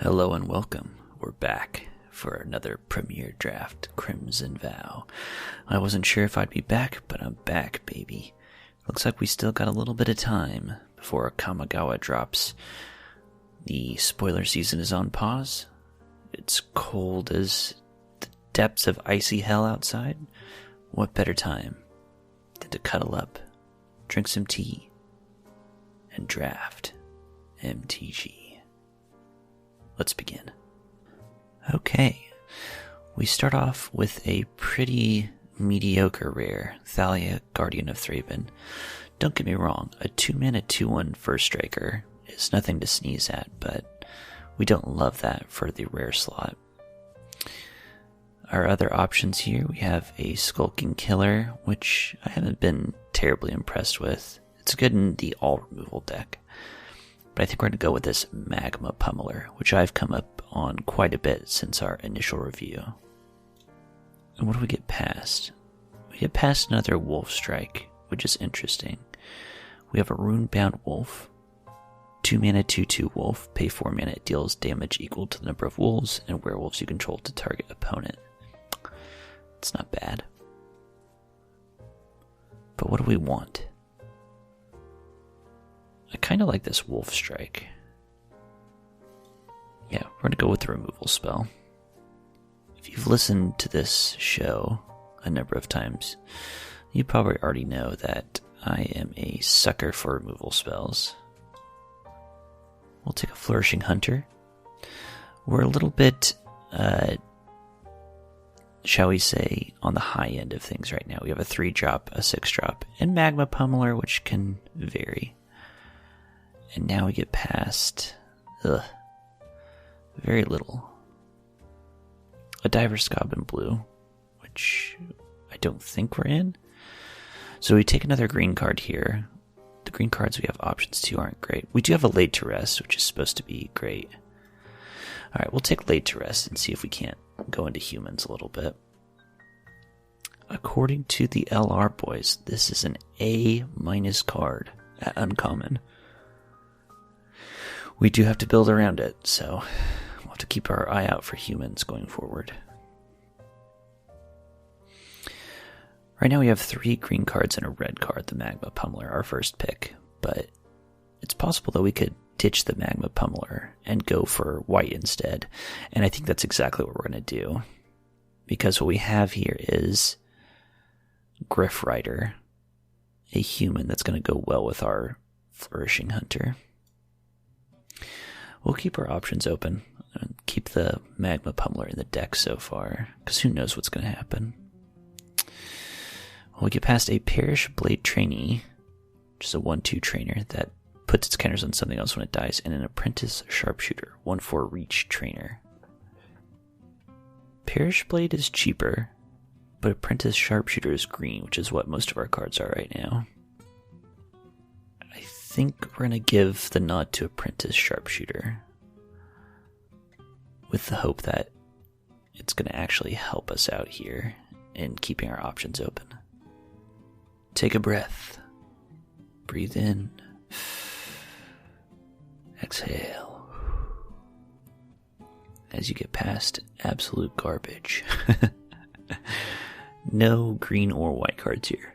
Hello and welcome. We're back for another premiere draft, Crimson Vow. I wasn't sure if I'd be back, but I'm back, baby. Looks like we still got a little bit of time before Kamigawa drops. The spoiler season is on pause. It's cold as the depths of icy hell outside. What better time than to cuddle up, drink some tea, and draft MTG. Let's begin. Okay, we start off with a pretty mediocre rare, Thalia, Guardian of Thraben. Don't get me wrong, a 2-mana 2/1 first striker is nothing to sneeze at, but we don't love that for the rare slot. Our other options here, we have a Skulking Killer, which I haven't been terribly impressed with. It's good in the all-removal deck. But I think we're going to go with this Magma Pummeler, which I've come up on quite a bit since our initial review. And what do we get past? We get past another Wolf Strike, which is interesting. We have a Runebound Wolf, 2-mana 2/2 Wolf, pay 4 mana, it deals damage equal to the number of wolves and werewolves you control to target opponent. It's not bad. But what do we want? I kind of like this Wolf Strike. Yeah, we're going to go with the removal spell. If you've listened to this show a number of times, you probably already know that I am a sucker for removal spells. We'll take a Flourishing Hunter. We're a little bit, shall we say, on the high end of things right now. We have a 3-drop, a 6-drop, and Magma Pummeler, which can vary. And now we get past, very little. A Diver's Goblin Blue, which I don't think we're in. So we take another green card here. The green cards we have options to aren't great. We do have a Laid to Rest, which is supposed to be great. Alright, we'll take Laid to Rest and see if we can't go into humans a little bit. According to the LR boys, this is an A- card at Uncommon. We do have to build around it, so we'll have to keep our eye out for humans going forward. Right now we have 3 green cards and a red card, the Magma Pummeler, our first pick, but it's possible that we could ditch the Magma Pummeler and go for white instead, and I think that's exactly what we're going to do, because what we have here is Griff Rider, a human that's going to go well with our Flourishing Hunter. We'll keep our options open and keep the Magma Pummeler in the deck so far, because who knows what's going to happen. We'll get past a Perish Blade Trainee, which is a 1/2 trainer that puts its counters on something else when it dies, and an Apprentice Sharpshooter, 1/4 reach trainer. Perish Blade is cheaper, but Apprentice Sharpshooter is green, which is what most of our cards are right now. I think we're going to give the nod to Apprentice Sharpshooter with the hope that it's going to actually help us out here in keeping our options open. Take a breath. Breathe in. Exhale. As you get past absolute garbage. No green or white cards here.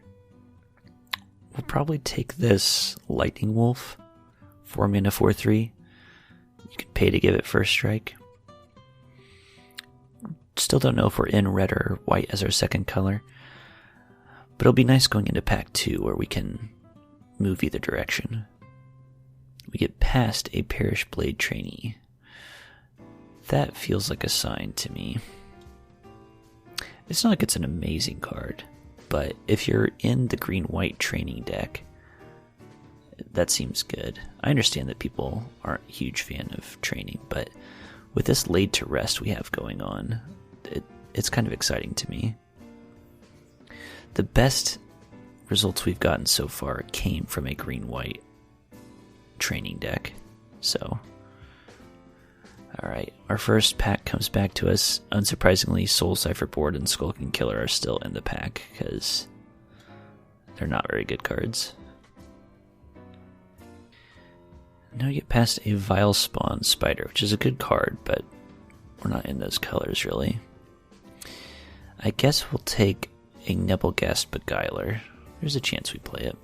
We'll probably take this Lightning Wolf, 4 mana 4/3. You can pay to give it first strike. Still don't know if we're in red or white as our second color, but it'll be nice going into pack 2 where we can move either direction. We get past a Perish Blade Trainee. That feels like a sign to me. It's not like it's an amazing card, but if you're in the green-white training deck, that seems good. I understand that people aren't a huge fan of training, but with this Laid to Rest we have going on, it's kind of exciting to me. The best results we've gotten so far came from a green-white training deck. So, alright, our first pack comes back to us. Unsurprisingly, Soul Cipher Board and Skulking Killer are still in the pack, because they're not very good cards. Now you get past a Vile Spawn Spider, which is a good card, but we're not in those colors really. I guess we'll take a Nebelgast Beguiler. There's a chance we play it.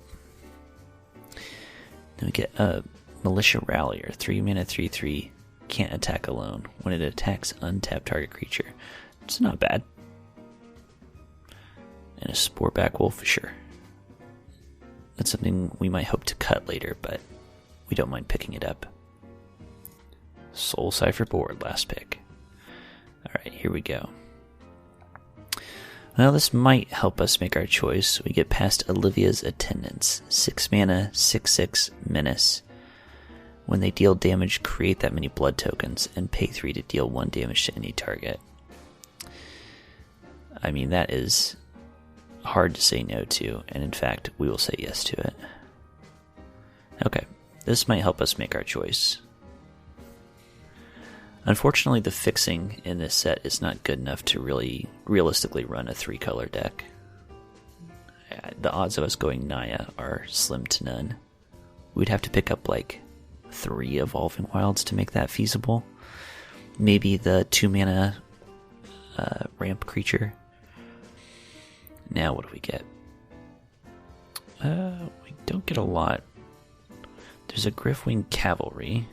Then we get a Militia Rallier, 3 mana 3/3, can't attack alone. When it attacks, untap target creature. It's not bad. And a Sporeback Wolf, sure. That's something we might hope to cut later, but we don't mind picking it up. Soul Cipher board, last pick. Alright, here we go. Well, this might help us make our choice. We get past Olivia's Attendants. 6 mana, 6/6 menace. When they deal damage, create that many blood tokens and pay 3 to deal 1 damage to any target. I mean, that is hard to say no to, and in fact, we will say yes to it. Okay, this might help us make our choice. Unfortunately, the fixing in this set is not good enough to really realistically run a 3-color deck. The odds of us going Naya are slim to none. We'd have to pick up like 3 Evolving Wilds to make that feasible. Maybe the 2 mana ramp creature. Now what do we get? We don't get a lot. There's a Griffwing Cavalry,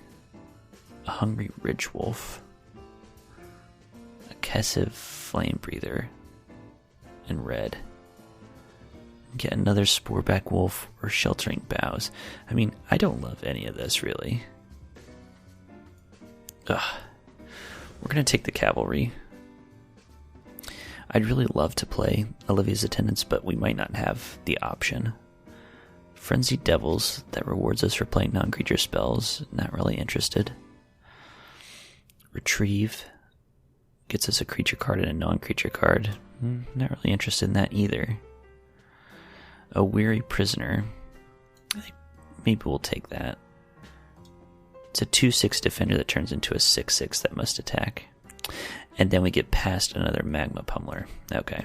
a Hungry Ridge Wolf, a Kessev Flame Breather, and red. Get another Sporeback Wolf or Sheltering Boughs. I mean, I don't love any of this, really. Ugh. We're going to take the Cavalry. I'd really love to play Olivia's Attendants, but we might not have the option. Frenzied Devils, that rewards us for playing non-creature spells. Not really interested. Retrieve gets us a creature card and a non-creature card. Not really interested in that either. A Weary Prisoner. I think maybe we'll take that. It's a 2/6 defender that turns into a 6/6 that must attack. And then we get past another Magma Pummeler. Okay.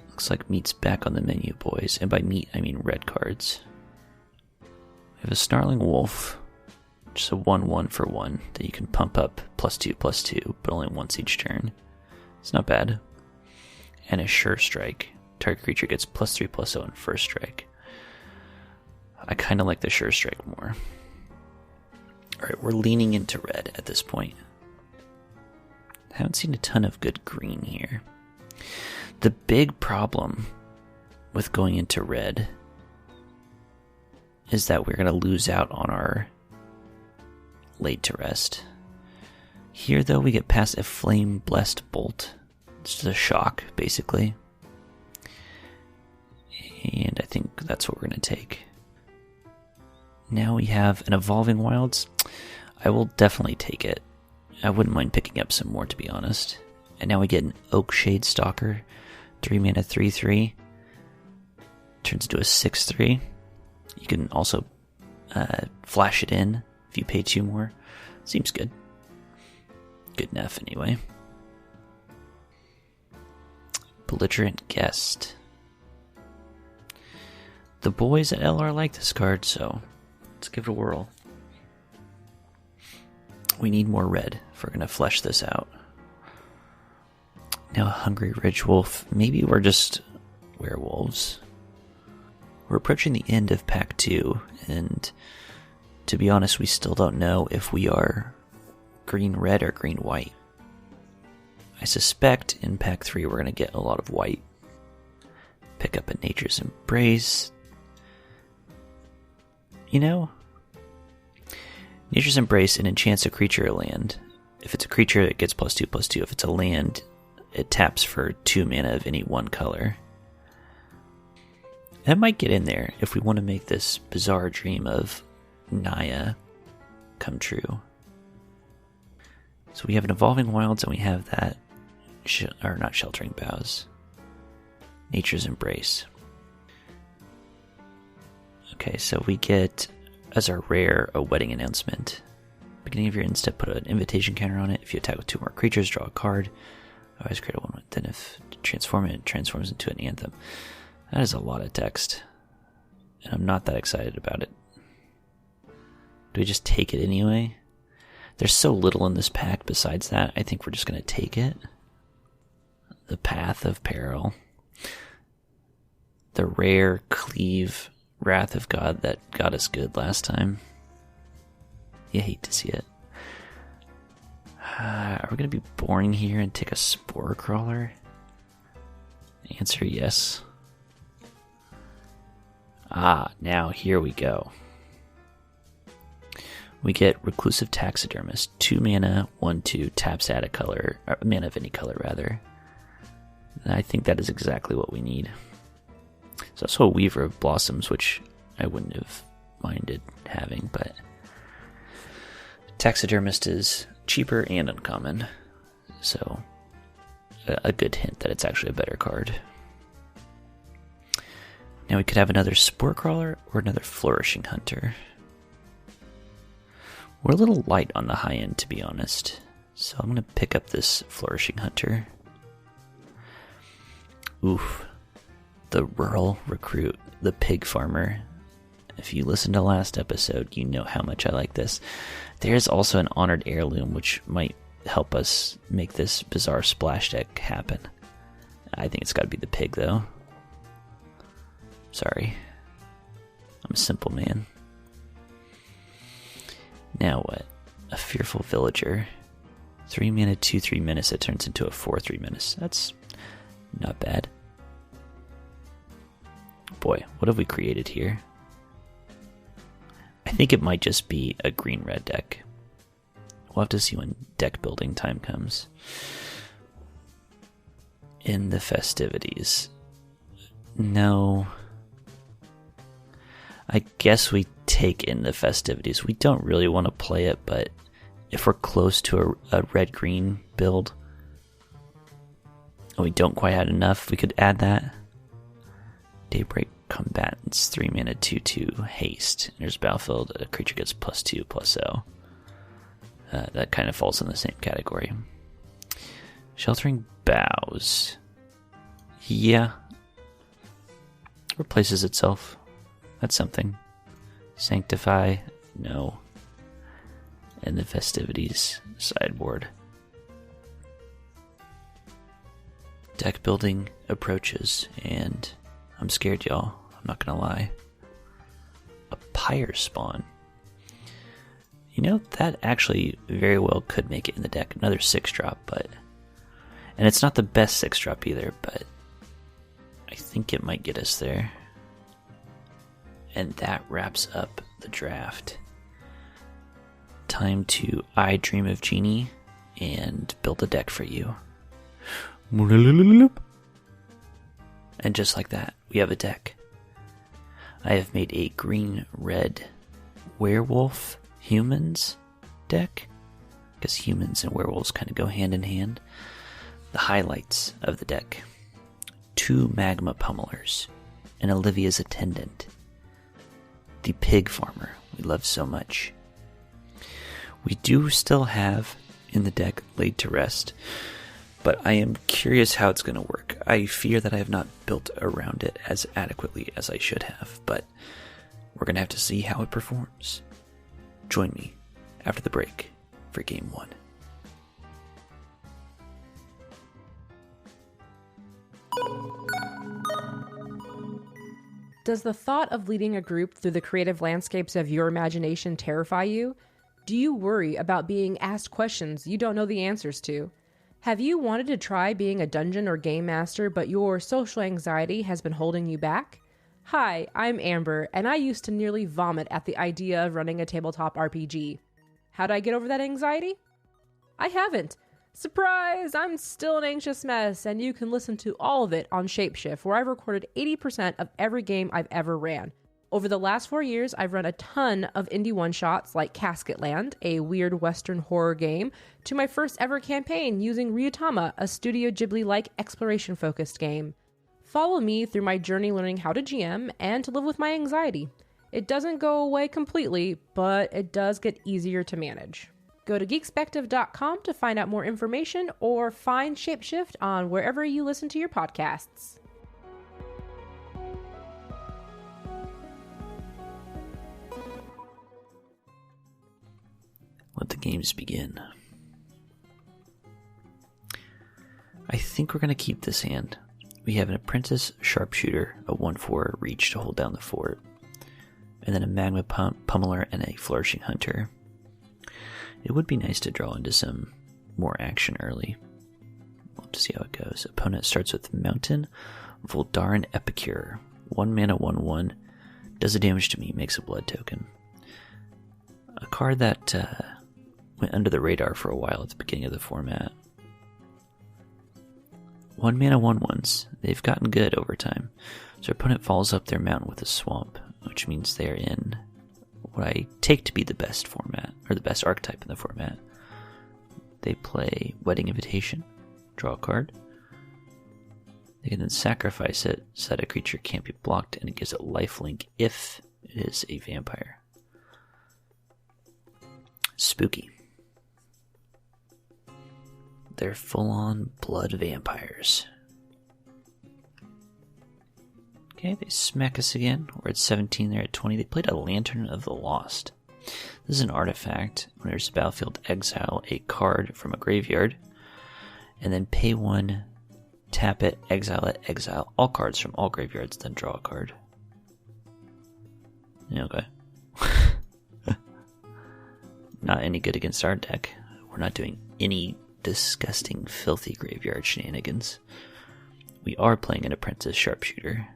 Looks like meat's back on the menu, boys. And by meat, I mean red cards. We have a Snarling Wolf. Just a 1/1 for 1 that you can pump up +2/+2, but only once each turn. It's not bad. And a Sure Strike. Target creature gets +3/+0 in first strike. I kind of like the Sure Strike more. Alright, we're leaning into red at this point. Haven't seen a ton of good green here. The big problem with going into red is that we're going to lose out on our Laid to Rest. Here, though, we get past a Flame Blessed Bolt. It's just a shock, basically. And I think that's what we're going to take. Now we have an Evolving Wilds. I will definitely take it. I wouldn't mind picking up some more, to be honest. And now we get an Oakshade Stalker. 3 mana 3/3. Turns into a 6/3. You can also flash it in if you pay 2 more. Seems good. Good enough, anyway. Belligerent Guest. The boys at LR like this card, so let's give it a whirl. We need more red if we're going to flesh this out. Now a Hungry Ridge Wolf. Maybe we're just werewolves. We're approaching the end of Pack 2, and to be honest, we still don't know if we are green-red or green-white. I suspect in Pack 3 we're going to get a lot of white. Pick up a Nature's Embrace. You know, Nature's Embrace, it enchants a creature or land. If it's a creature, it gets +2/+2. If it's a land, it taps for 2 mana of any one color. That might get in there if we want to make this bizarre dream of Naya come true. So we have an Evolving Wilds and we have that, or not Sheltering Boughs. Nature's Embrace. Okay, so we get, as our rare, a Wedding Announcement. Beginning of your end step, put an invitation counter on it. If you attack with 2 more creatures, draw a card. Always create a 1/1. Then if transform it transforms into an anthem. That is a lot of text. And I'm not that excited about it. Do we just take it anyway? There's so little in this pack besides that. I think we're just going to take it. The Path of Peril. The rare Cleave Wrath of God that got us good last time. You hate to see it. Are we going to be boring here and take a Spore Crawler? Answer yes. Now here we go. We get Reclusive Taxidermist, 2 mana, 1/2, taps add a color, mana of any color rather. And I think that is exactly what we need. There's also a Weaver of Blossoms, which I wouldn't have minded having, but Taxidermist is cheaper and uncommon, so a good hint that it's actually a better card. Now we could have another Spore Crawler or another Flourishing Hunter. We're a little light on the high end, to be honest, so I'm going to pick up this Flourishing Hunter. Oof. The Rural Recruit, the Pig Farmer. If you listened to last episode, you know how much I like this. There's also an Honored Heirloom, which might help us make this bizarre splash deck happen. I think it's got to be the pig, though. Sorry. I'm a simple man. Now what? A Fearful Villager. 3 mana, 2/3 menace. It turns into a 4/3 menace. That's not bad. Boy, what have we created here? I think it might just be a green-red deck. We'll have to see when deck building time comes. In the Festivities. No. I guess we take In the Festivities. We don't really want to play it, but if we're close to a red-green build, and we don't quite have enough, we could add that. Daybreak Combatants, 3 mana, 2/2, haste. Enters battlefield, a creature gets +2/+0. That kind of falls in the same category. Sheltering Boughs. Yeah. Replaces itself. That's something. Sanctify, no. And the Festivities sideboard. Deck building approaches, and I'm scared, y'all. I'm not gonna lie. A Pyre Spawn. You know, that actually very well could make it in the deck. Another 6-drop, but... And it's not the best 6-drop either, but... I think it might get us there. And that wraps up the draft. Time to I Dream of Genie and build a deck for you. And just like that, we have a deck. I have made a green-red werewolf humans deck, because humans and werewolves kind of go hand in hand. The highlights of the deck: 2 Magma Pummelers, and Olivia's Attendant. The Pig Farmer we love so much. We do still have in the deck Laid to Rest, but I am curious how it's going to work. I fear that I have not built around it as adequately as I should have, but we're going to have to see how it performs. Join me after the break for Game 1. Does the thought of leading a group through the creative landscapes of your imagination terrify you? Do you worry about being asked questions you don't know the answers to? Have you wanted to try being a dungeon or game master, but your social anxiety has been holding you back? Hi, I'm Amber, and I used to nearly vomit at the idea of running a tabletop RPG. How'd I get over that anxiety? I haven't. Surprise! I'm still an anxious mess, and you can listen to all of it on Shapeshift, where I've recorded 80% of every game I've ever ran. Over the last 4 years, I've run a ton of indie one-shots like Casketland, a weird Western horror game, to my first ever campaign using Ryutama, a Studio Ghibli-like exploration-focused game. Follow me through my journey learning how to GM and to live with my anxiety. It doesn't go away completely, but it does get easier to manage. Go to geekspective.com to find out more information or find Shapeshift on wherever you listen to your podcasts. games begin. I think we're going to keep this hand. We have an Apprentice Sharpshooter, a 1/4 reach to hold down the fort, and then a Magma Pummeler and a Flourishing Hunter. It would be nice to draw into some more action early. We'll have to see how it goes. Opponent starts with Mountain Voldaran Epicure. 1 mana, 1/1. Does a damage to me, makes a blood token. A card that went under the radar for a while at the beginning of the format. 1 mana, 1/1s. They've gotten good over time. So opponent follows up their mountain with a swamp, which means they're in what I take to be the best format, or the best archetype in the format. They play Wedding Invitation, draw a card. They can then sacrifice it so that a creature can't be blocked, and it gives it lifelink if it is a vampire. Spooky. They're full-on blood vampires. Okay, they smack us again. We're at 17, they're at 20. They played a Lantern of the Lost. This is an artifact. When there's a battlefield, exile a card from a graveyard, and then pay 1, tap it, exile all cards from all graveyards, then draw a card. Yeah, okay. Not any good against our deck. We're not doing any disgusting, filthy graveyard shenanigans. We are playing an Apprentice Sharpshooter.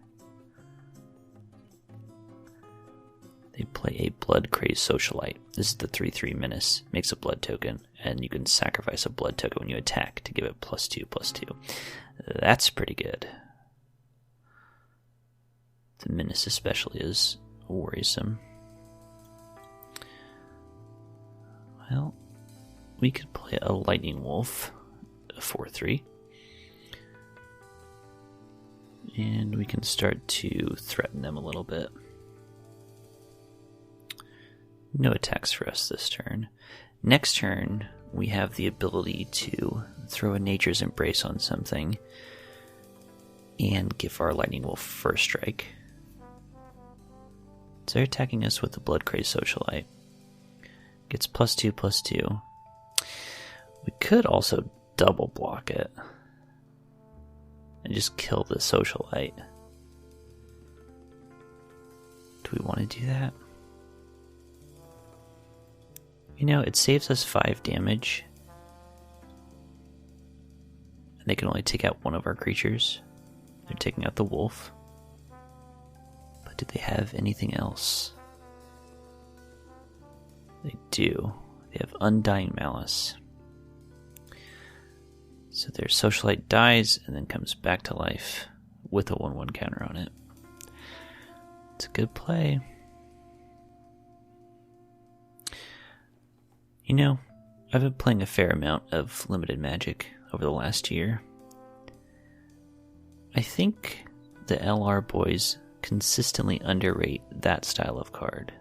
They play a Blood Crazed Socialite. This is the 3/3 Menace. Makes a blood token, and you can sacrifice a blood token when you attack to give it +2/+2. That's pretty good. The Menace especially is worrisome. Well, we could play a Lightning Wolf, a 4/3. And we can start to threaten them a little bit. No attacks for us this turn. Next turn, we have the ability to throw a Nature's Embrace on something and give our Lightning Wolf first strike. So they're attacking us with the Blood Crazed Socialite. Gets +2/+2. We could also double block it and just kill the Socialite. Do we want to do that? You know, it saves us 5 damage. And they can only take out one of our creatures. They're taking out the wolf. But do they have anything else? They do. They have Undying Malice. So their Socialite dies and then comes back to life with a 1/1 counter on it. It's a good play. You know, I've been playing a fair amount of limited Magic over the last year. I think the LR boys consistently underrate that style of card.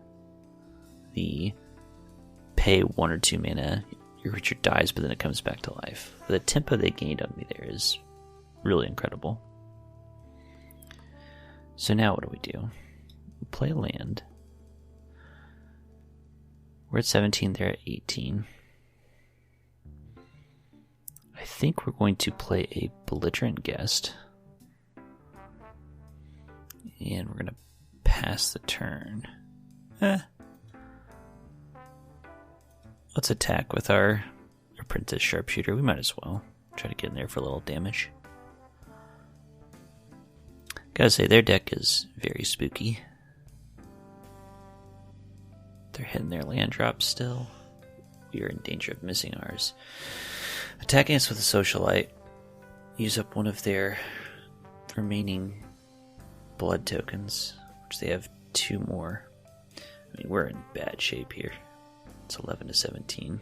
The pay 1 or 2 mana, your creature dies but then it comes back to life. The tempo they gained on me there is really incredible. So now what do? We play land. We're at 17, they're at 18. I think we're going to play a Belligerent Guest. And we're going to pass the turn. Let's attack with our Apprentice Sharpshooter. We might as well try to get in there for a little damage. Gotta say, their deck is very spooky. They're hitting their land drops still. We are in danger of missing ours. Attacking us with a Socialite. Use up one of their remaining blood tokens, which they have 2 more. I mean, we're in bad shape here. It's 11-17.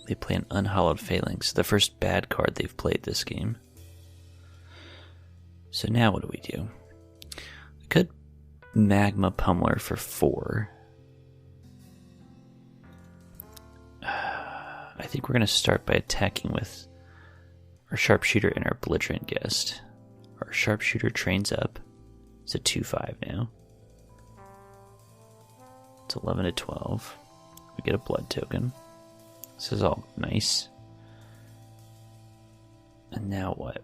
They play an Unhallowed Phalanx, the first bad card they've played this game. So now what do? We could Magma Pummeler for 4. I think we're going to start by attacking with our Sharpshooter and our Belligerent Guest. Our Sharpshooter trains up. It's a 2/5 now. It's 11-12. We get a blood token. This is all nice. And now what?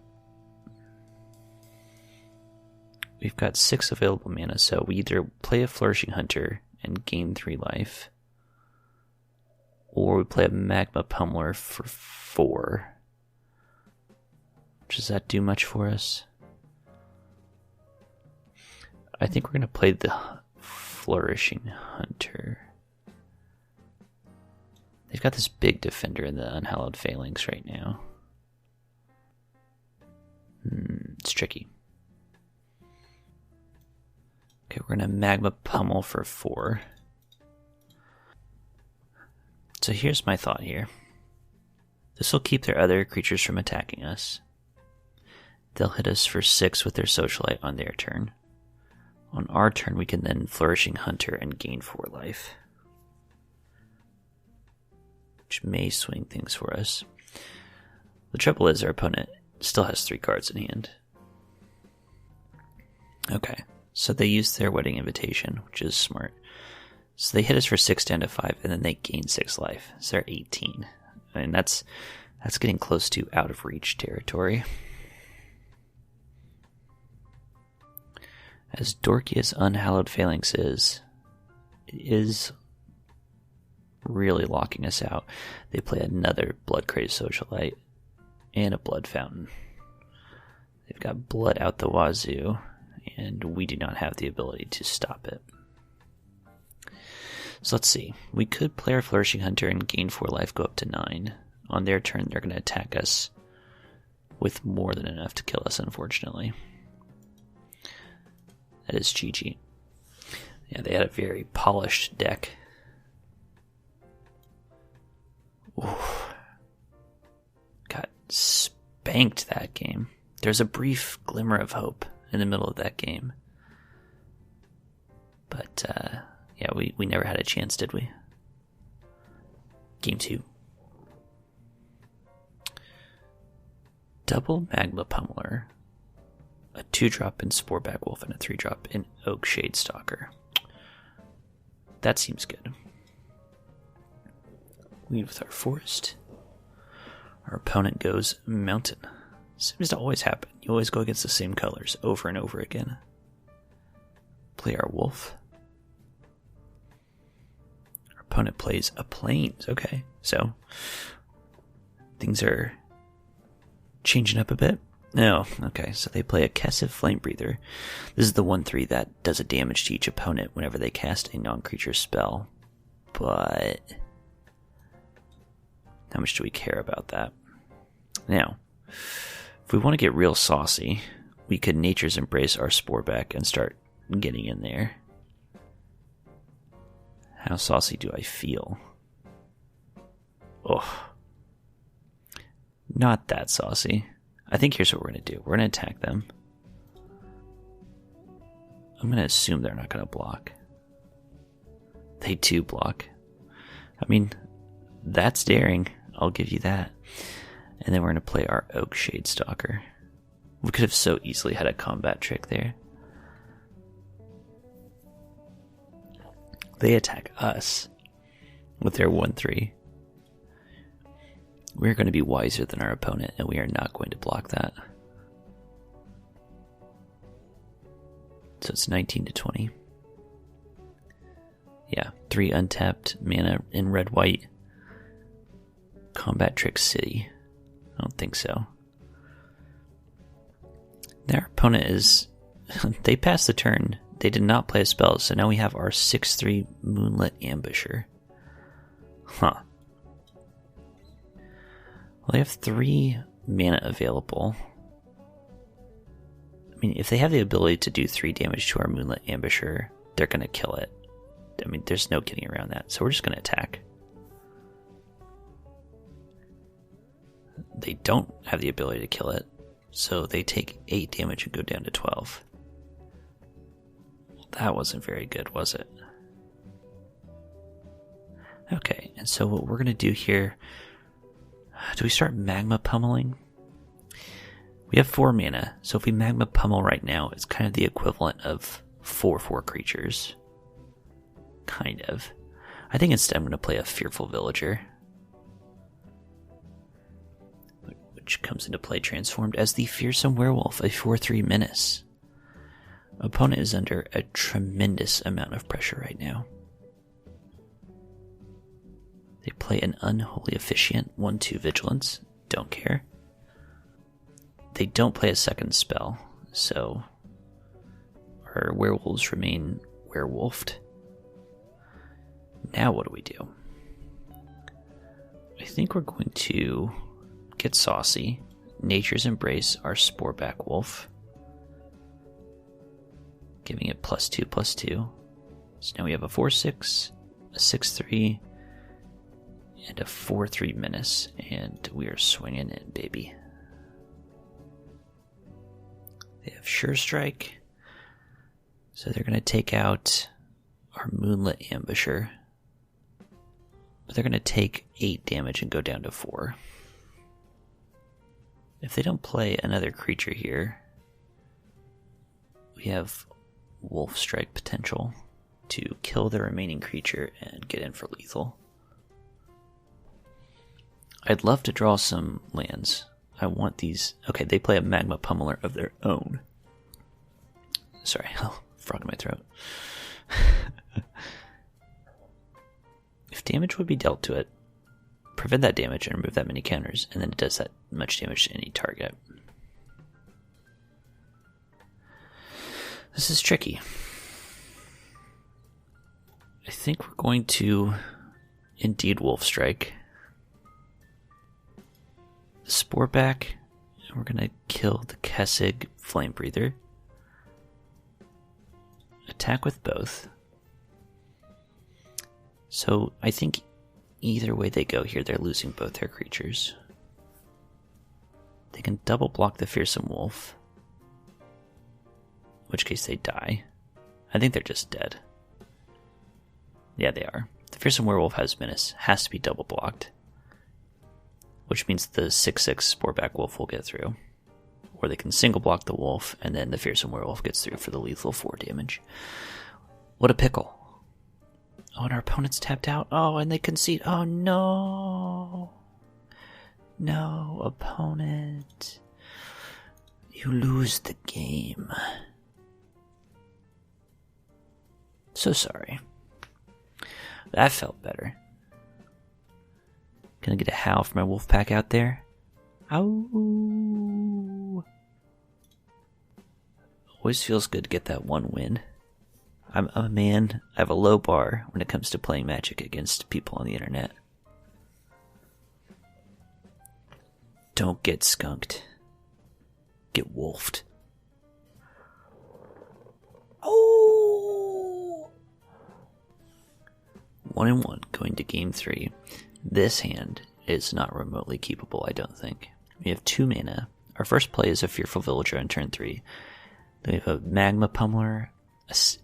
We've got 6 available mana, so we either play a Flourishing Hunter and gain 3 life, or we play a Magma Pummeler for 4. Does that do much for us? I think we're going to play the Flourishing Hunter. They've got this big defender in the Unhallowed Phalanx right now. It's tricky. Okay, we're going to Magma Pummel for 4. So here's my thought here. This will keep their other creatures from attacking us. They'll hit us for 6 with their Socialite on their turn. On our turn, we can then Flourishing Hunter and gain 4 life, which may swing things for us. The trouble is our opponent still has 3 cards in hand. Okay, so they use their Wedding Invitation, which is smart. So they hit us for 6 down to 5, and then they gain 6 life. So they're 18. I mean, that's getting close to out of reach territory. As dorky as Unhallowed Phalanx is, it is really locking us out. They play another Blood Crazed Socialite and a Blood Fountain. They've got blood out the wazoo, and we do not have the ability to stop it. So let's see. We could play our Flourishing Hunter and gain 4 life, go up to 9. On their turn, they're going to attack us with more than enough to kill us, unfortunately. That is GG. Yeah, they had a very polished deck. Oof. Got spanked that game. There's a brief glimmer of hope in the middle of that game. But, yeah, we never had a chance, did we? Game 2. Double Magma Pummeler. A 2-drop in Sporeback Wolf and a 3-drop in Oak Shade Stalker. That seems good. Lead with our forest. Our opponent goes mountain. Seems to always happen. You always go against the same colors over and over again. Play our wolf. Our opponent plays a plains. Okay, so things are changing up a bit. No, okay, so they play a Kessev Flame Breather. This is the 1/3 that does a damage to each opponent whenever they cast a non-creature spell. But how much do we care about that? Now, if we want to get real saucy, we could Nature's Embrace our Sporeback and start getting in there. How saucy do I feel? Oh, not that saucy. I think here's what we're going to do. We're going to attack them. I'm going to assume they're not going to block. They do block. I mean, that's daring. I'll give you that. And then we're going to play our Oak Shade Stalker. We could have so easily had a combat trick there. They attack us with their 1/3. We're going to be wiser than our opponent, and we are not going to block that. So it's 19 to 20. Yeah, 3 untapped mana in red-white. Combat Trick City. I don't think so. Their opponent is... They passed the turn. They did not play a spell, so now we have our 6/3 Moonlit Ambusher. Huh. Well, they have 3 mana available. I mean, if they have the ability to do 3 damage to our Moonlit Ambusher, they're going to kill it. I mean, there's no getting around that. So we're just going to attack. They don't have the ability to kill it, so they take 8 damage and go down to 12. That wasn't very good, was it? Okay, and so what we're going to do here... Do we start Magma Pummeling? We have 4 mana, so if we Magma Pummel right now, it's kind of the equivalent of 4/4 creatures. Kind of. I think instead I'm going to play a Fearful Villager, which comes into play transformed as the Fearsome Werewolf, a 4/3 menace. Opponent is under a tremendous amount of pressure right now. They play an Unholy Officiant, 1/2 Vigilance. Don't care. They don't play a second spell, so our werewolves remain werewolfed. Now what do we do? I think we're going to get saucy. Nature's Embrace our Sporeback Wolf, giving it +2/+2. So now we have a 4/6, a 6/3, and a 4/3 menace, and we are swinging in, baby. They have Sure Strike, so they're going to take out our Moonlit Ambusher, but they're going to take 8 damage and go down to 4. If they don't play another creature here, we have Wolf Strike potential to kill the remaining creature and get in for lethal. I'd love to draw some lands. I want these. Okay, they play a Magma Pummeler of their own. Sorry, frog in my throat. If damage would be dealt to it, prevent that damage and remove that many counters, and then it does that much damage to any target. This is tricky. I think we're going to indeed Wolf Strike the Sporeback, and we're going to kill the Kessig Flame Breather. Attack with both. So I think either way they go here, they're losing both their creatures. They can double block the Fearsome Wolf, in which case they die. I think they're just dead. Yeah, they are. The Fearsome Werewolf has Menace, has to be double blocked, which means the 6/6 Sporeback Wolf will get through. Or they can single block the wolf, and then the Fearsome Werewolf gets through for the lethal 4 damage. What a pickle. Oh, and our opponent's tapped out. Oh, and they concede. Oh, no. No, opponent. You lose the game. So sorry. That felt better. Gonna get a howl for my wolf pack out there. Ow. Always feels good to get that one win. I'm a man. I have a low bar when it comes to playing Magic against people on the internet. Don't get skunked. Get wolfed. Oh! 1-1 going to game 3. This hand is not remotely keepable, I don't think. We have 2 mana. Our first play is a Fearful Villager on turn 3. Then we have a Magma Pummeler,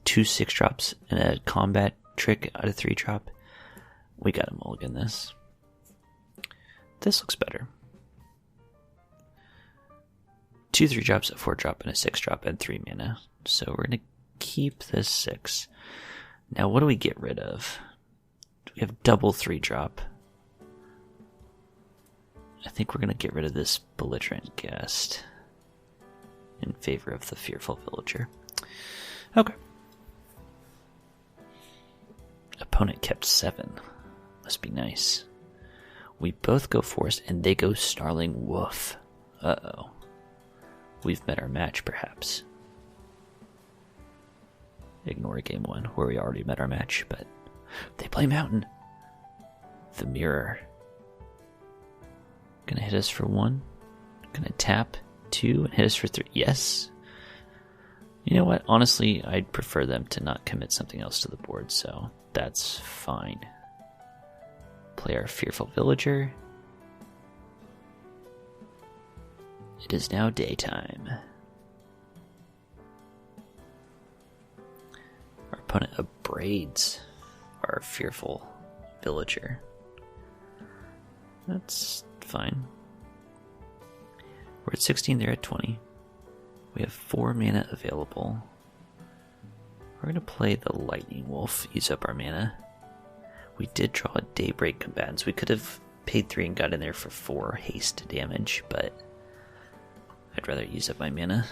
2 6-drops, and a Combat Trick out of 3-drop. We gotta mulligan this. This looks better. 2 3-drops, a 4-drop, and a 6-drop, and 3 mana. So we're gonna keep this 6. Now what do we get rid of? We have double 3-drop. I think we're going to get rid of this Belligerent Guest in favor of the Fearful Villager. Okay. Opponent kept 7. Must be nice. We both go Forest, and they go Snarling Wolf. Uh-oh. We've met our match, perhaps. Ignore game 1, where we already met our match, but they play Mountain. The Mirror. Gonna hit us for 1. Gonna tap 2 and hit us for 3. Yes. You know what? Honestly, I'd prefer them to not commit something else to the board, so that's fine. Play our Fearful Villager. It is now daytime. Our opponent abrades our Fearful Villager. That's fine. We're at 16, they're at 20. We have 4 mana available. We're going to play the Lightning Wolf, use up our mana. We did draw a Daybreak Combatants. We could have paid 3 and got in there for 4 haste damage, but I'd rather use up my mana.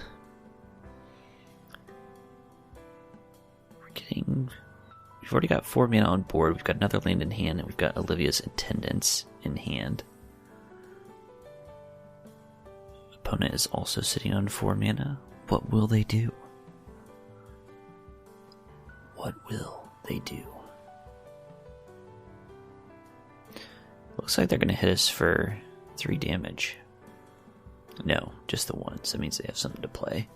We've already got 4 mana on board. We've got another land in hand, and we've got Olivia's Attendants in hand. Opponent is also sitting on 4 mana. What will they do? What will they do? Looks like they're going to hit us for 3 damage. No, just the once. That means they have something to play.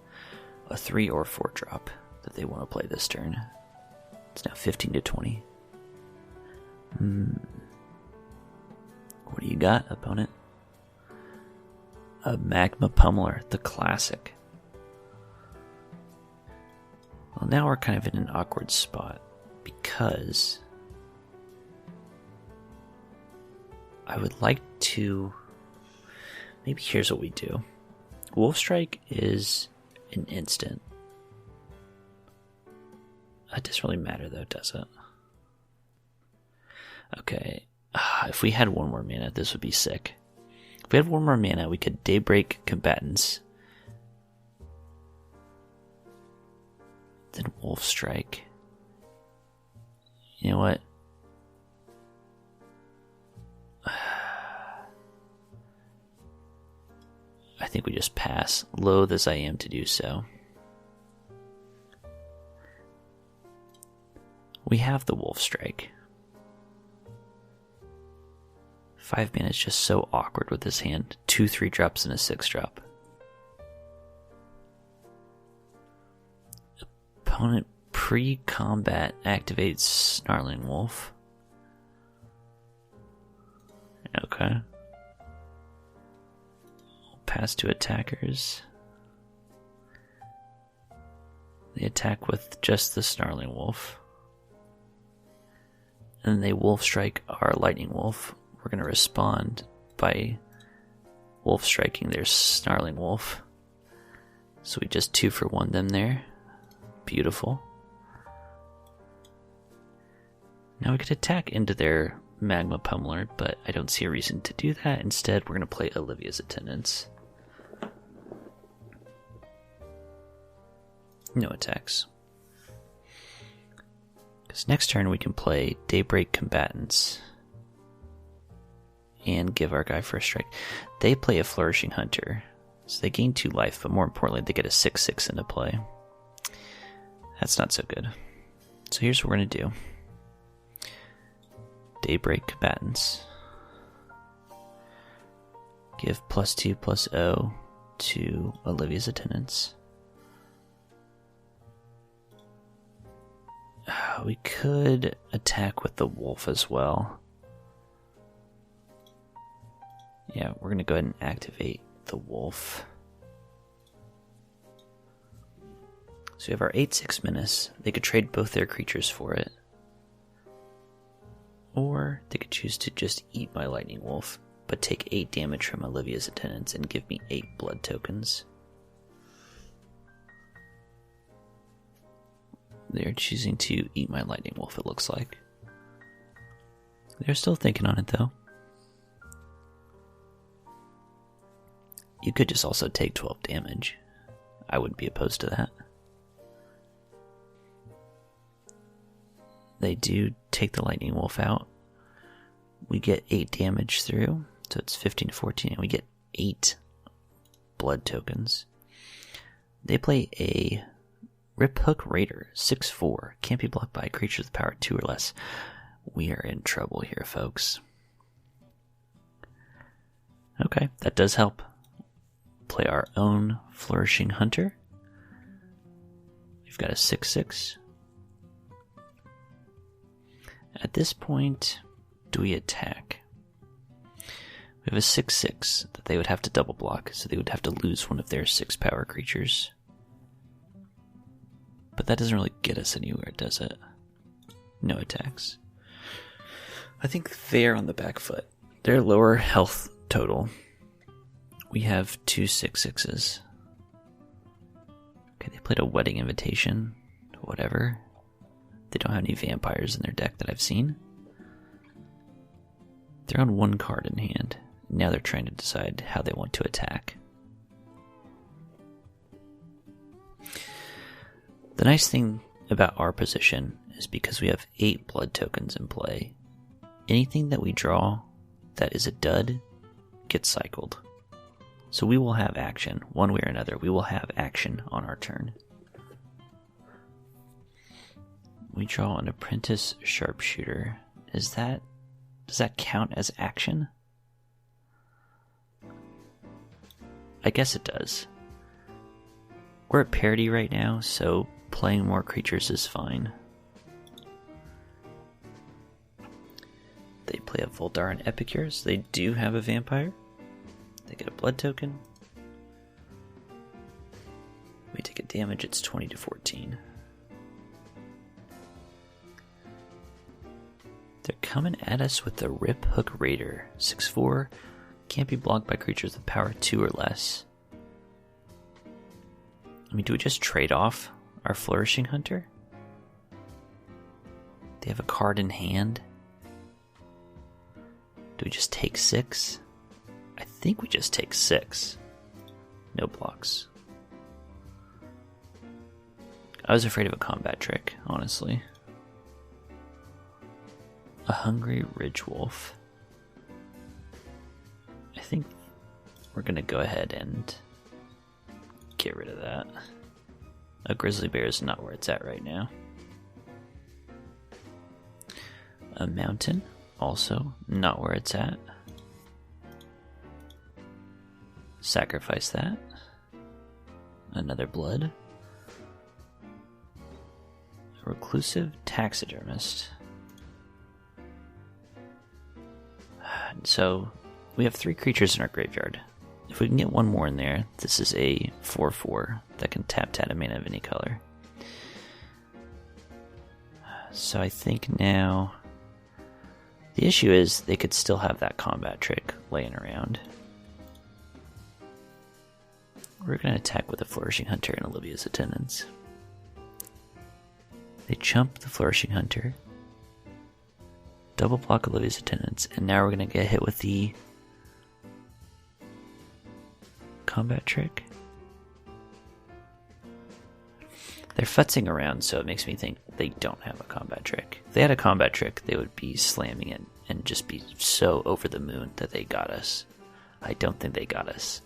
A 3 or 4 drop that they want to play this turn. It's now 15 to 20. What do you got, opponent? A Magma Pummeler, the classic. Well, now we're kind of in an awkward spot because I would like to... Maybe here's what we do. Wolf Strike is an instant. That doesn't really matter though, does it? Okay. If we had 1 more mana, this would be sick. If we had 1 more mana, we could Daybreak Combatants. Then Wolf Strike. You know what? I think we just pass, loath as I am to do so. We have the Wolf Strike. 5 mana is just so awkward with this hand. 2 3-drops and a 6-drop. Opponent pre-combat activates Snarling Wolf. Okay. Pass to attackers. They attack with just the Snarling Wolf. And they Wolf Strike our Lightning Wolf. We're going to respond by Wolf Striking their Snarling Wolf. So we just 2-for-1 them there. Beautiful. Now we could attack into their Magma Pummeler, but I don't see a reason to do that. Instead, we're going to play Olivia's Attendants. No attacks. Because next turn we can play Daybreak Combatants and give our guy first strike. They play a Flourishing Hunter, so they gain 2 life, but more importantly, they get a 6/6 into play. That's not so good. So here's what we're going to do. Daybreak Combatants. Give +2/+0 to Olivia's Attendants. We could attack with the wolf as well. Yeah, we're going to go ahead and activate the wolf. So we have our 8/6 menace. They could trade both their creatures for it. Or they could choose to just eat my lightning wolf, but take 8 damage from Olivia's Attendants and give me 8 blood tokens. They're choosing to eat my lightning wolf, it looks like. They're still thinking on it, though. You could just also take 12 damage. I wouldn't be opposed to that. They do take the lightning wolf out. We get 8 damage through, so it's 15 to 14, and we get 8 blood tokens. They play a Rip Hook Raider, 6/4, can't be blocked by creatures with power 2 or less. We are in trouble here, folks. Okay, that does help. Play our own Flourishing Hunter. We've got a 6/6. At this point, do we attack? We have a 6/6 that they would have to double block, so they would have to lose one of their 6 power creatures. But that doesn't really get us anywhere, does it? No attacks. I think they're on the back foot. They're lower health total. We have 2 6/6s. Okay, they played a Wedding Invitation. Whatever. They don't have any vampires in their deck that I've seen. They're on one card in hand. Now they're trying to decide how they want to attack. The nice thing about our position is because we have 8 blood tokens in play, anything that we draw that is a dud gets cycled. So we will have action, one way or another. We will have action on our turn. We draw an apprentice sharpshooter. Does that count as action? I guess it does. We're at parity right now, so playing more creatures is fine. They play a Voldaren Epicure, so they do have a vampire. They get a blood token. We take a damage, it's 20 to 14. They're coming at us with the Rip Hook Raider. 6/4, can't be blocked by creatures with power 2 or less. I mean, do we just trade off our Flourishing Hunter? They have a card in hand. Do we just take 6? I think we just take 6. No blocks. I was afraid of a combat trick, honestly. A Hungry Ridge Wolf. I think we're going to go ahead and get rid of that. A Grizzly Bear is not where it's at right now. A Mountain, also not where it's at. Sacrifice that. Another blood. A Reclusive Taxidermist. So, we have 3 creatures in our graveyard. If we can get one more in there, this is a 4/4 that can tap a mana of any color. So I think now the issue is they could still have that combat trick laying around. We're going to attack with a Flourishing Hunter and Olivia's Attendants. They chump the Flourishing Hunter, double block Olivia's Attendants, and now we're going to get hit with the combat trick. They're futzing around, so it makes me think they don't have a combat trick. If they had a combat trick, they would be slamming it and just be so over the moon that they got us. I don't think they got us.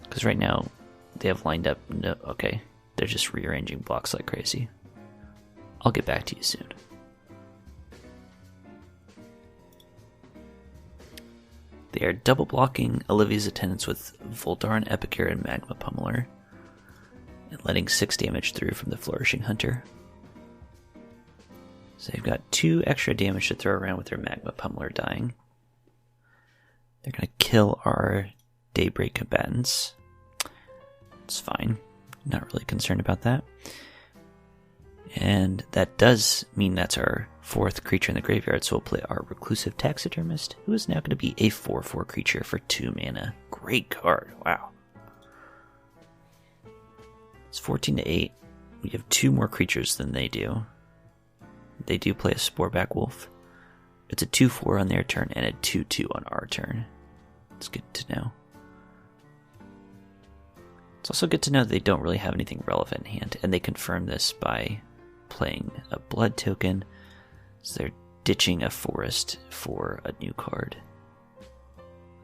Because right now, they have lined up... No, okay, they're just rearranging blocks like crazy. I'll get back to you soon. They are double blocking Olivia's Attendants with Voldaren Epicure and Magma Pummeler, and letting 6 damage through from the Flourishing Hunter. So they've got 2 extra damage to throw around with their Magma Pummeler dying. They're going to kill our Daybreak Combatants. It's fine. Not really concerned about that. And that does mean that's our 4th creature in the graveyard, so we'll play our Reclusive Taxidermist, who is now going to be a 4/4 creature for 2 mana. Great card, wow. It's 14 to 8. We have 2 more creatures than they do. They do play a Sporeback Wolf. It's a 2/4 on their turn and a 2/2 on our turn. It's good to know. It's also good to know that they don't really have anything relevant in hand, and they confirm this by playing a blood token, so they're ditching a forest for a new card.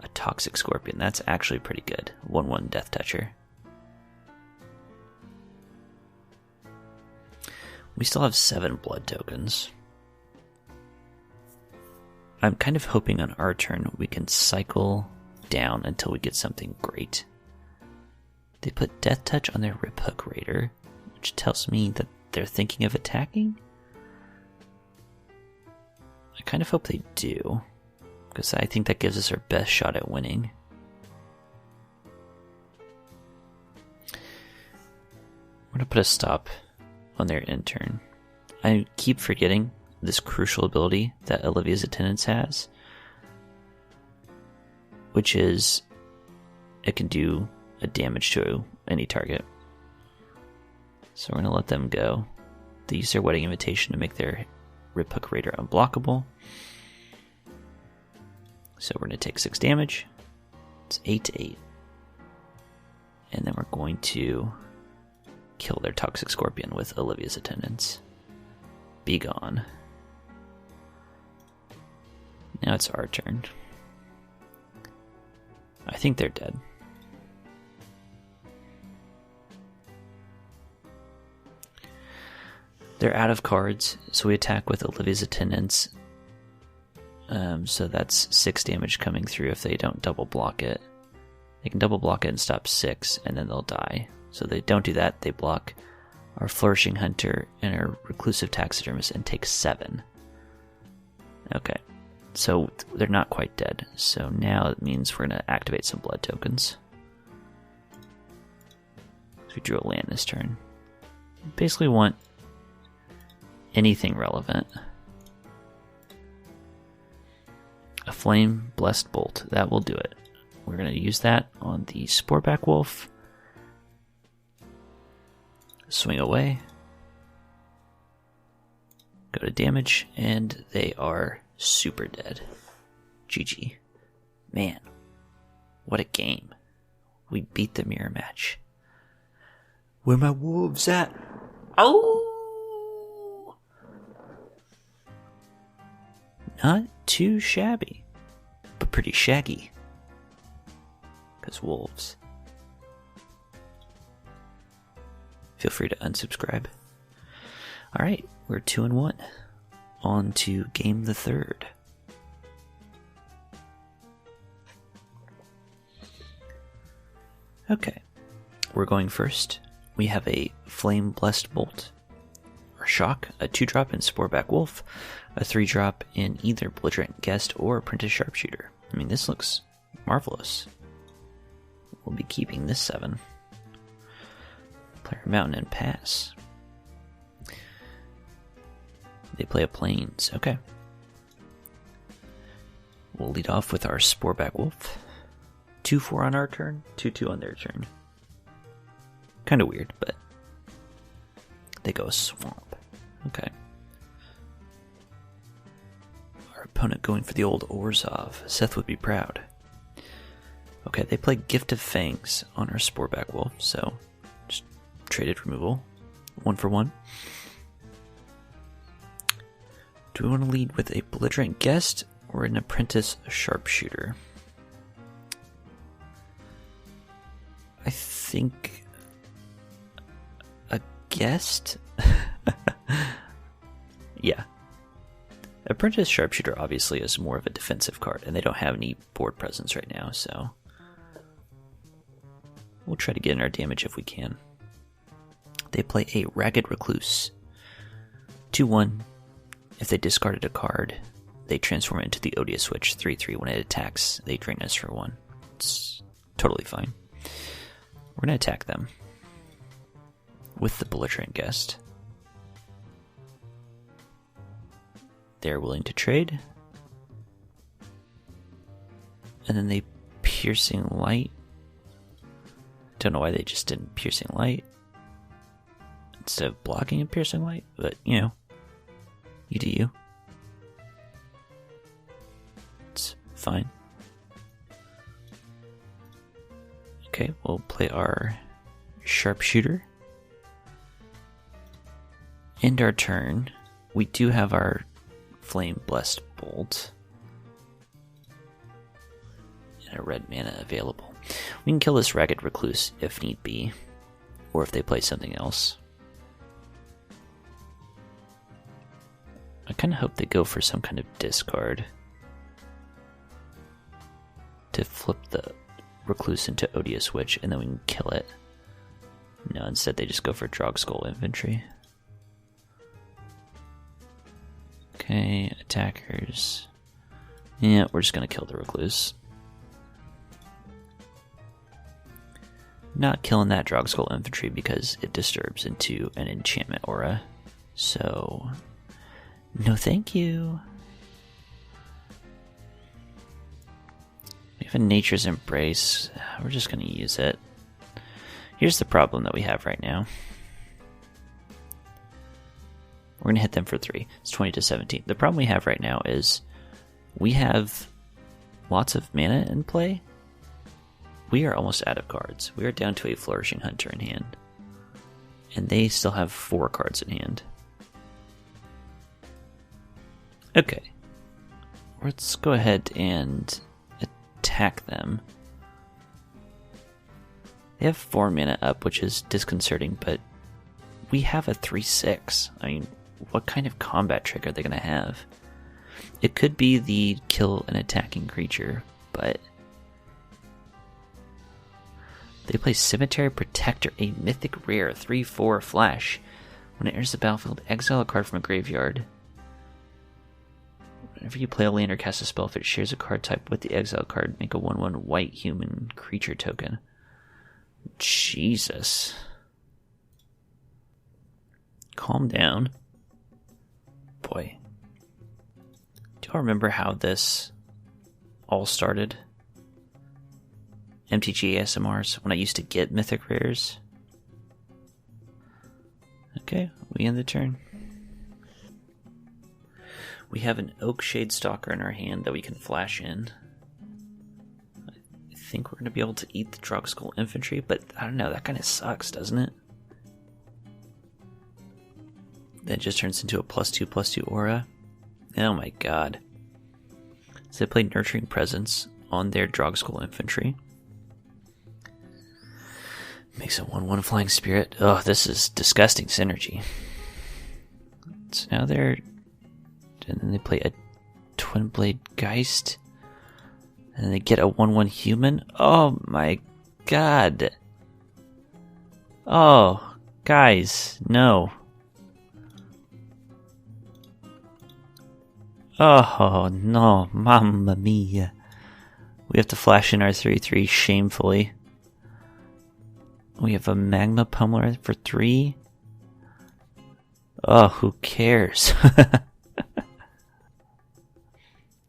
A Toxic Scorpion, that's actually pretty good. 1/1 Death Toucher. We still have 7 blood tokens. I'm kind of hoping on our turn we can cycle down until we get something great. They put Death Touch on their Rip Hook Raider, which tells me that they're thinking of attacking. I kind of hope they do, because I think that gives us our best shot at winning. I'm going to put a stop on their intern. I keep forgetting this crucial ability that Olivia's Attendants has, which is it can do a damage to any target. So we're going to let them go. They use their Wedding Invitation to make their Rip Hook Raider unblockable. So we're going to take 6 damage. It's 8/8. And then we're going to kill their Toxic Scorpion with Olivia's Attendants. Be gone. Now it's our turn. I think they're dead. They're out of cards, so we attack with Olivia's Attendants. So that's 6 damage coming through if they don't double block it. They can double block it and stop 6, and then they'll die. So they don't do that, they block our Flourishing Hunter and our Reclusive Taxidermist and take 7. Okay, so they're not quite dead. So now it means we're going to activate some blood tokens. So we drew a land this turn. Basically want anything relevant. A Flame Blessed Bolt, that will do it. We're going to use that on the Sporeback Wolf. Swing away. Go to damage, and they are super dead. GG. Man, what a game. We beat the mirror match. Where my wolves at? Oh! Not too shabby, but pretty shaggy. Because wolves. Feel free to unsubscribe. Alright, we're 2-1. On to game the 3rd. Okay, we're going first. We have a Flame Blessed Bolt, or Shock, a 2-drop in Sporeback Wolf, a 3-drop in either Belligerent Guest or Apprentice Sharpshooter. I mean, this looks marvelous. We'll be keeping this 7. Player Mountain and pass. They play a Plains. Okay. We'll lead off with our Sporeback Wolf. 2/4 on our turn, 2/2 on their turn. Kind of weird, but they go Swamp. Okay. Our opponent going for the old Orzhov. Seth would be proud. Okay, they play Gift of Fangs on our Sporeback Wolf, so just traded removal. 1 for 1. Do we want to lead with a Belligerent Guest or an Apprentice Sharpshooter? I think a Guest? Yeah. Apprentice Sharpshooter obviously is more of a defensive card, and they don't have any board presence right now, so we'll try to get in our damage if we can. They play a Ragged Recluse. 2/1. If they discarded a card, they transform it into the Odious Switch. 3/3. When it attacks, they drain us for 1. It's totally fine. We're going to attack them with the Belligerent Guest. They're willing to trade. And then they Piercing Light. Don't know why they just didn't Piercing Light instead of blocking a Piercing Light, but you know, you do you. It's fine. Okay, we'll play our Sharpshooter. End our turn. We do have our Flame Blessed Bolt and a red mana available. We can kill this Ragged Recluse if need be, or if they play something else. I kind of hope they go for some kind of discard to flip the Recluse into Odious Witch, and then we can kill it. No, instead they just go for Drogskull Infantry. Okay, attackers. Yeah, we're just gonna kill the Recluse. Not killing that Drogskull Infantry because it disturbs into an enchantment aura. So, no thank you. We have a Nature's Embrace. We're just gonna use it. Here's the problem that we have right now. We're going to hit them for 3. It's 20 to 17. The problem we have right now is we have lots of mana in play. We are almost out of cards. We are down to a Flourishing Hunter in hand. And they still have 4 cards in hand. Okay. Let's go ahead and attack them. They have 4 mana up, which is disconcerting, but we have a 3/6. I mean, what kind of combat trick are they going to have? It could be the kill an attacking creature, but they play Cemetery Protector, a mythic rare 3/4 flash. When it enters the battlefield, exile a card from a graveyard. Whenever you play a land or cast a spell, if it shares a card type with the exile card, make a 1/1 white human creature token. Jesus. Calm down. Boy. Do y'all remember how this all started? MTG ASMRs, when I used to get mythic rares. Okay, we end the turn. We have an Oakshade Stalker in our hand that we can flash in. I think we're going to be able to eat the Drogskol Infantry, but I don't know, that kind of sucks, doesn't it? That just turns into a +2/+2 aura. Oh my god. So they play Nurturing Presence on their Drogskol Infantry. Makes a 1/1 Flying Spirit. Oh, this is disgusting synergy. So now they're... And then they play a Twin Blade Geist. And they get a 1/1 human. Oh my god. Oh, guys, no. Oh no, mamma mia. We have to flash in our 3/3 shamefully. We have a Magma Pummeler for 3. Oh, who cares?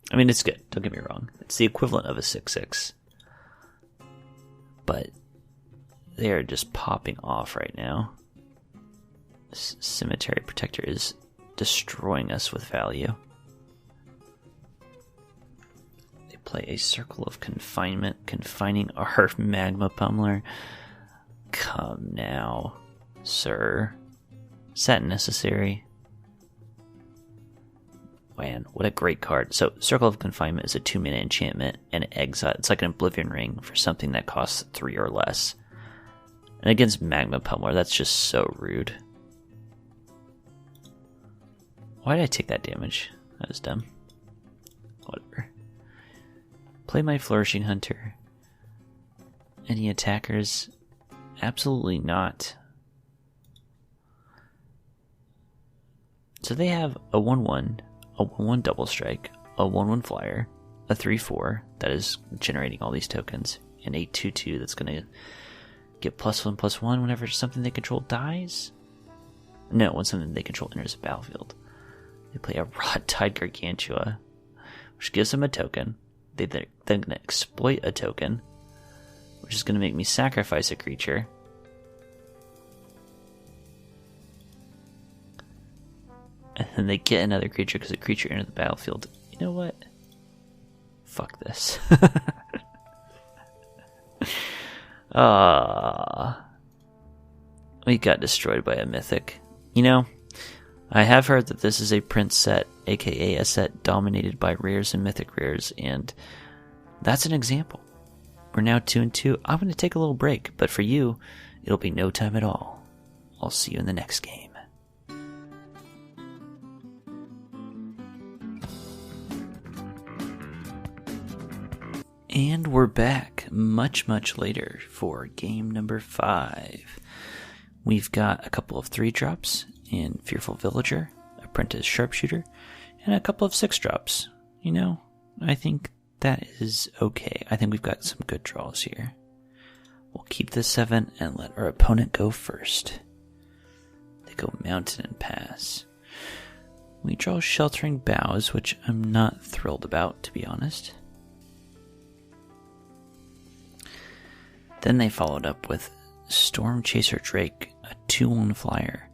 I mean, it's good, don't get me wrong. It's the equivalent of a 6/6. But they are just popping off right now. This Cemetery Protector is destroying us with value. They play a Circle of Confinement, confining our Magma Pummeler. Come now, sir. Is that necessary? Man, what a great card. So, Circle of Confinement is a 2-mana enchantment, and exile. It's like an Oblivion Ring for something that costs 3 or less. And against Magma Pummeler, that's just so rude. Why did I take that damage? That was dumb. Whatever. Play my Flourishing Hunter. Any attackers? Absolutely not. So they have a 1/1, a 1/1 double strike, a 1/1 flyer, a 3/4 that is generating all these tokens, and a 2/2 that's going to get +1/+1 whenever something they control dies? No, when something they control enters the battlefield. They play a Rot-Tide Gargantua, which gives them a token. They're then going to exploit a token, which is going to make me sacrifice a creature. And then they get another creature because a creature entered the battlefield. You know what? Fuck this. We got destroyed by a mythic. You know, I have heard that this is a Prince set, aka a set dominated by rares and mythic rares, and that's an example. We're now 2-2. I'm going to take a little break, but for you, it'll be no time at all. I'll see you in the next game. And we're back much, much later for game number 5. We've got a couple of 3-drops in Fearful Villager, Apprentice Sharpshooter, and a couple of 6-drops. You know, I think that is okay. I think we've got some good draws here. We'll keep the 7 and let our opponent go first. They go Mountain and Pass. We draw Sheltering Boughs, which I'm not thrilled about, to be honest. Then they followed up with Storm Chaser Drake, a 2/1 flyer,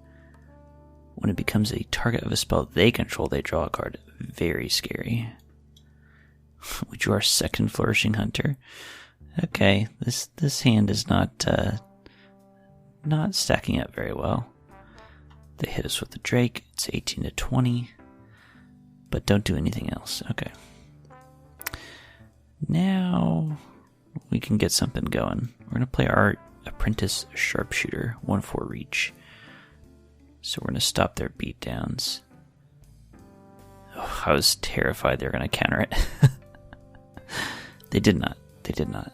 When it becomes a target of a spell they control, they draw a card. Very scary. We drew our second Flourishing Hunter. Okay, this hand is not stacking up very well. They hit us with the Drake. It's 18 to 20. But don't do anything else. Okay. Now we can get something going. We're going to play our Apprentice Sharpshooter, 1/4 reach. So we're going to stop their beatdowns. Oh, I was terrified they were going to counter it. They did not. They did not.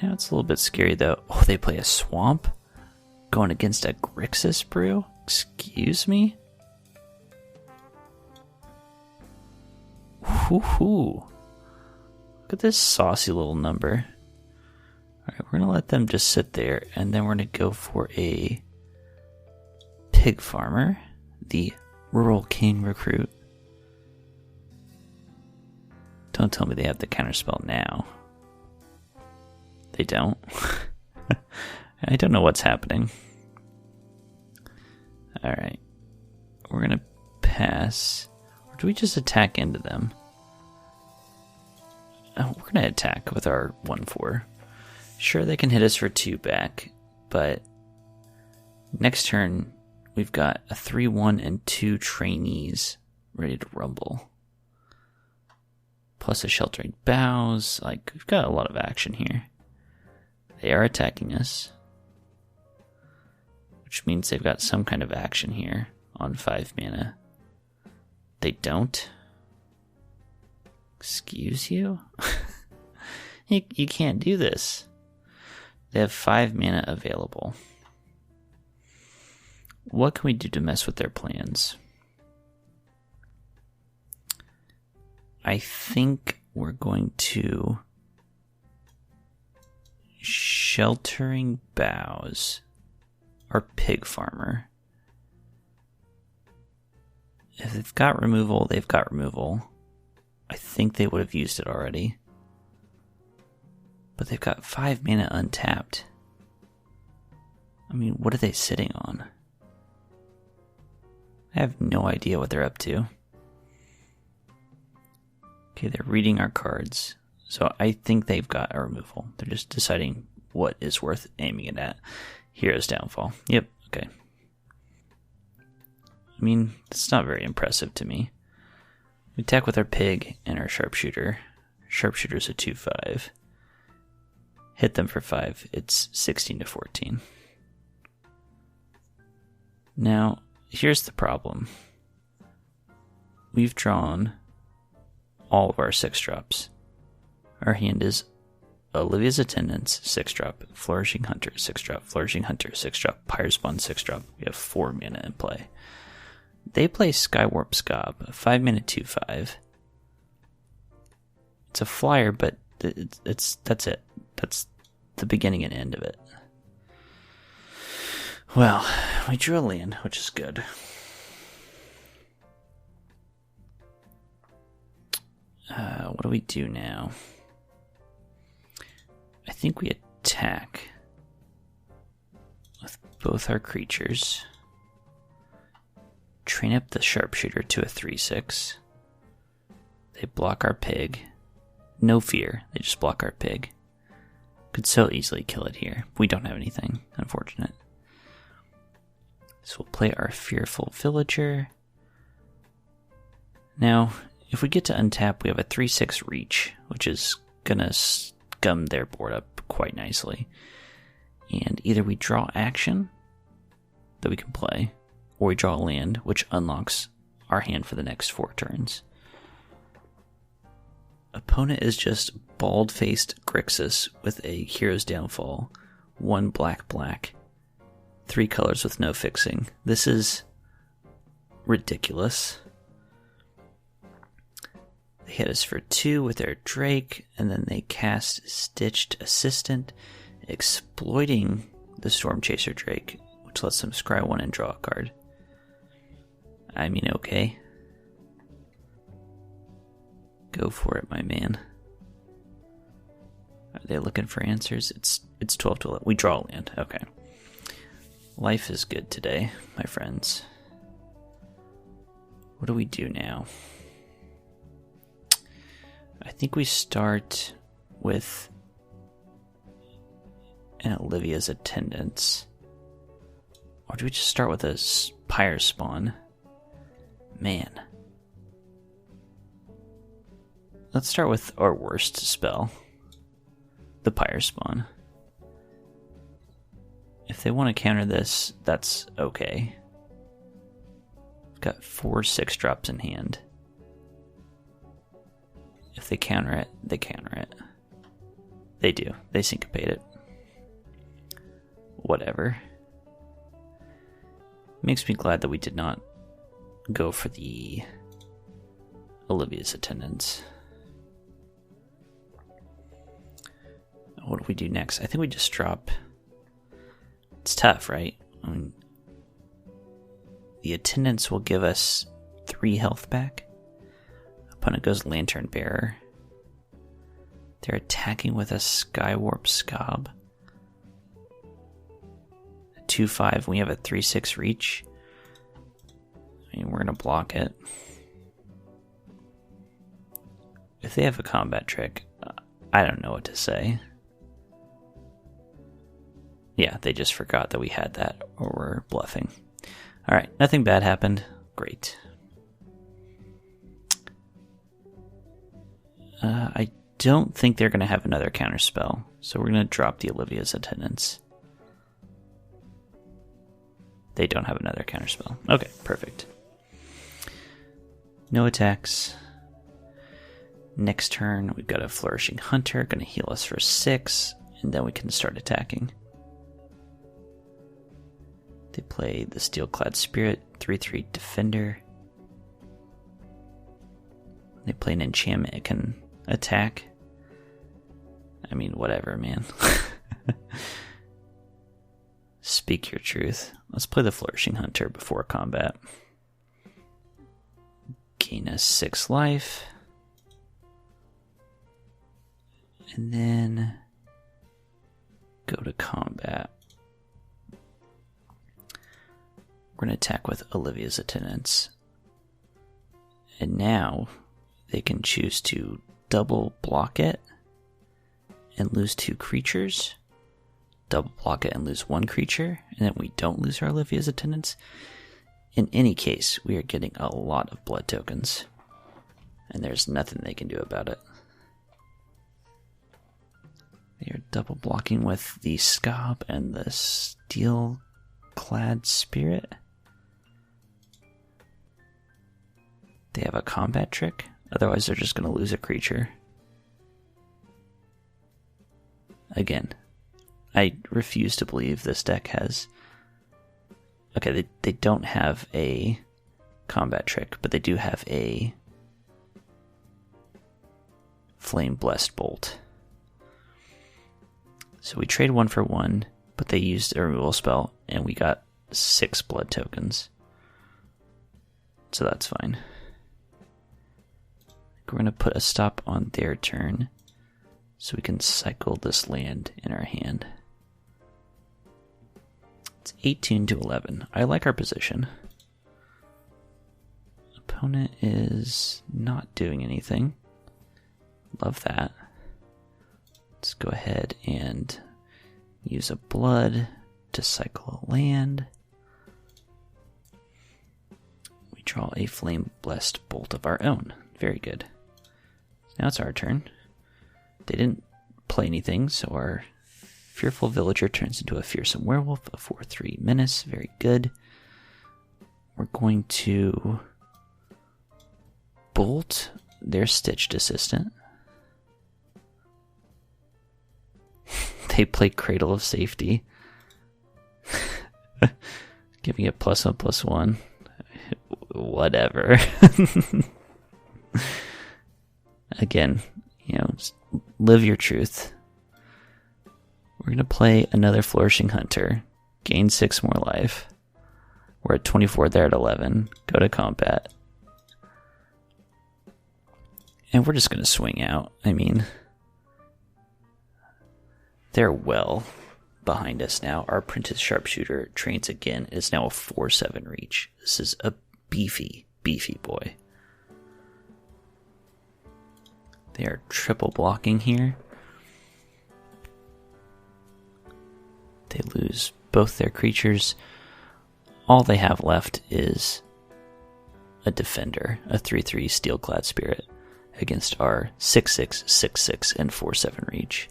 Now it's a little bit scary though. Oh, they play a Swamp? Going against a Grixis Brew? Excuse me? Woohoo! Look at this saucy little number. Alright, we're going to let them just sit there, and then we're going to go for a Pig Farmer, the Rural King Recruit. Don't tell me they have the counterspell now. They don't. I don't know what's happening. Alright. We're going to pass. Or do we just attack into them? Oh, we're going to attack with our 1/4. Sure, they can hit us for 2 back, but next turn we've got a 3/1 and 2 trainees ready to rumble. Plus a Sheltering Boughs. Like, we've got a lot of action here. They are attacking us, which means they've got some kind of action here on 5 mana. They don't? Excuse you? You can't do this. They have 5 mana available. What can we do to mess with their plans? I think we're going to Sheltering Boughs or Pig Farmer. If they've got removal, they've got removal. I think they would have used it already. But they've got 5 mana untapped. I mean, what are they sitting on? I have no idea what they're up to. Okay, they're reading our cards. So I think they've got a removal. They're just deciding what is worth aiming it at. Hero's Downfall. Yep, okay. I mean, it's not very impressive to me. We attack with our Pig and our Sharpshooter. Sharpshooter's a 2/5. Hit them for 5. It's 16 to 14. Now, here's the problem. We've drawn all of our 6-drops. Our hand is Olivia's Attendants, 6-drop, Flourishing Hunter, 6-drop, Flourishing Hunter, 6-drop, Pyrespawn, 6-drop. We have 4 mana in play. They play Skywarp Scob, 5 mana 2/5. It's a flyer, but that's it. That's the beginning and end of it. Well, we drew a land, which is good. What do we do now? I think we attack with both our creatures. Train up the Sharpshooter to a 3/6. They block our Pig. No fear, they just block our Pig. Could so easily kill it here. We don't have anything, unfortunate. So we'll play our Fearful Villager. Now, if we get to untap, we have a 3/6 reach, which is gonna scum their board up quite nicely. And either we draw action that we can play, or we draw a land, which unlocks our hand for the next 4 turns. Opponent is just bald-faced Grixis with a Hero's Downfall, 1 black, 3 colors with no fixing. This is ridiculous. They hit us for 2 with their Drake, and then they cast Stitched Assistant, exploiting the Storm Chaser Drake, which lets them scry 1 and draw a card. I mean, okay. Go for it, my man. Are they looking for answers? It's 12 to 11. We draw a land. Okay. Life is good today, my friends. What do we do now? I think we start with an Olivia's attendance. Or do we just start with a pyre spawn? Man. Let's start with our worst spell. The pyre spawn. If they want to counter this, that's okay. We've got 4 6-drops in hand. If they counter it, they counter it. They do. They syncopate it. Whatever. Makes me glad that we did not go for the Olivia's attendance. What do we do next? I think we just drop... It's tough, right? I mean, the attendance will give us 3 health back. Opponent goes Lantern Bearer. They're attacking with a Skywarp Scob. A 2/5, we have a 3/6 reach. I mean, we're going to block it. If they have a combat trick, I don't know what to say. Yeah, they just forgot that we had that, or we're bluffing. Alright, nothing bad happened. Great. I don't think they're going to have another counterspell, so we're going to drop the Olivia's attendance. They don't have another counterspell. Okay, perfect. No attacks. Next turn, we've got a Flourishing Hunter, going to heal us for 6, and then we can start attacking. They play the Steelclad Spirit, 3/3 Defender. They play an enchantment, it can attack. I mean, whatever, man. Speak your truth. Let's play the Flourishing Hunter before combat. Gain us 6 life. And then go to combat. We're going to attack with Olivia's attendance. And now they can choose to double block it and lose 2 creatures. Double block it and lose 1 creature. And then we don't lose our Olivia's attendance. In any case, we are getting a lot of blood tokens. And there's nothing they can do about it. They are double blocking with the Scob and the Steelclad Spirit. They have a combat trick, otherwise they're just going to lose a creature. Again, I refuse to believe this deck has... Okay, they don't have a combat trick, but they do have a Flame Blessed Bolt. So we trade 1 for 1, but they used a removal spell, and we got 6 blood tokens. So that's fine. We're going to put a stop on their turn so we can cycle this land in our hand. It's 18 to 11. I like our position. Opponent is not doing anything. Love that. Let's go ahead and use a blood to cycle a land. We draw a Flame Blessed Bolt of our own. Very good. Now it's our turn. They didn't play anything, so our Fearful Villager turns into a Fearsome Werewolf, a 4/3 Menace. Very good. We're going to bolt their Stitched Assistant. They play Cradle of Safety. Giving it +1/+1. Whatever. Again, live your truth. We're going to play another Flourishing Hunter. Gain 6 more life. We're at 24, they're at 11. Go to combat. And we're just going to swing out. I mean, they're well behind us now. Our Apprentice Sharpshooter trains again. It's now a 4/7 reach. This is a beefy boy. They are triple blocking here. They lose both their creatures. All they have left is a defender, a 3/3 Steelclad Spirit, against our 6/6, 6/6, and 4/7 reach.